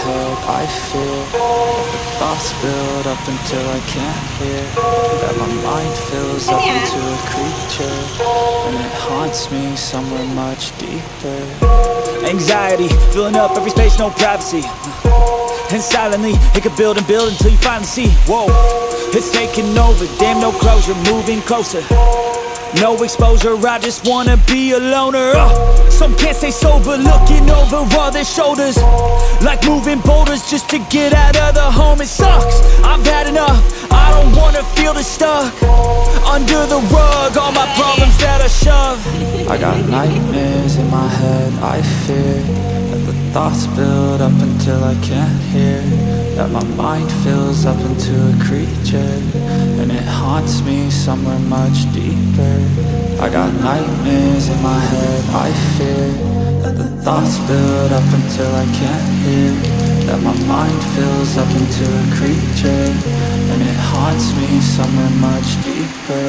head, I fear that the thoughts build up until I can't hear, that my mind fills up into a creature, and it haunts me somewhere much deeper. Anxiety, filling up every space, no privacy. And silently, it could build and build until you finally see, whoa, it's taking over, damn no closure, moving closer. No exposure, I just wanna be a loner. Some can't stay sober, looking over all their shoulders, like moving boulders just to get out of the home. It sucks, I've had enough, I don't wanna feel this stuck under the rug, all my problems that I shove. I got nightmares in my head, I fear that the thoughts build up until I can't hear, that my mind fills up into a creature, and it haunts me somewhere much deeper. I got nightmares in my head, I fear that the thoughts build up until I can't hear, that my mind fills up into a creature, and it haunts me somewhere much deeper.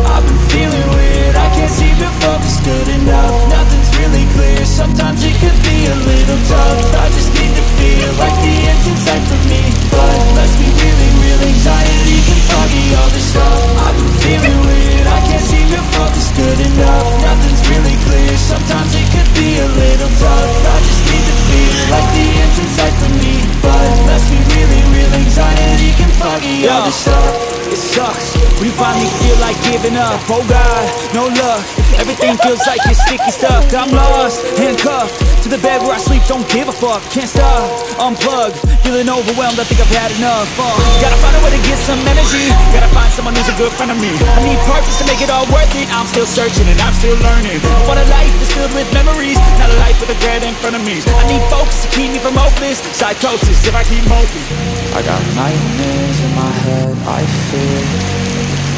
I've been feeling weird, I can't seem to focus good enough. Nothing's really clear, sometimes it could be a little tough. I just need to feel like the end's in sight for me, but let's be really real, anxiety can foggy all this stuff. I've been feeling weird, I can't seem to focus good enough. Nothing's really clear, sometimes it could be a little tough. I just need to feel like the end's in sight for me, but let's be really real, anxiety can foggy all this stuff. It sucks when you finally feel like giving up. Oh God, no luck, everything feels like you're sticky stuck. I'm lost, handcuffed to the bed where I sleep, don't give a fuck. Can't stop, unplug, feeling overwhelmed, I think I've had enough. Gotta find a way to get some energy, gotta find someone who's a good friend of me. I need purpose to make it all worth it, I'm still searching and I'm still learning. I want a life that's filled with memories, not a life with regret in front of me. I need focus to keep me from hopeless psychosis if I keep moping. I got nightmares in my head, I fear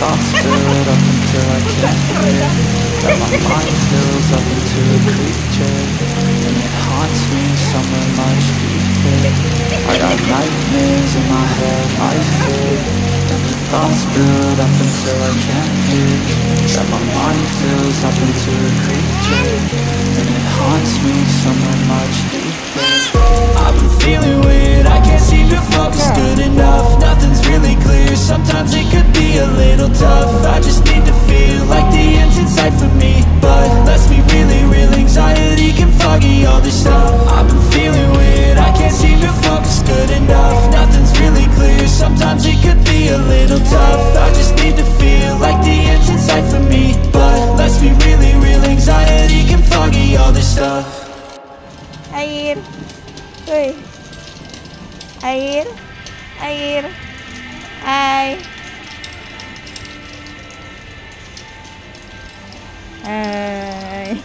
thoughts build up until I can't hear, that my mind fills up into a creature, and it haunts me somewhere much deeper. I got nightmares in my head, I fear that the thoughts build up until I can't hear, that my mind fills up into a creature, and it haunts me somewhere much deeper. I've been feeling weird, I can't seem to focus good enough. Nothing's really clear, sometimes it could be a little tough. I just need to feel like the end's in sight for me, but let's be really real, anxiety can foggy all this stuff. I've been feeling weird, I can't seem to focus good enough. Nothing's really clear, sometimes it could be a little tough. I just need to feel like the end's in sight for me, but let's be really real, anxiety can foggy all this stuff. Air, woi, air, air, hai, hai.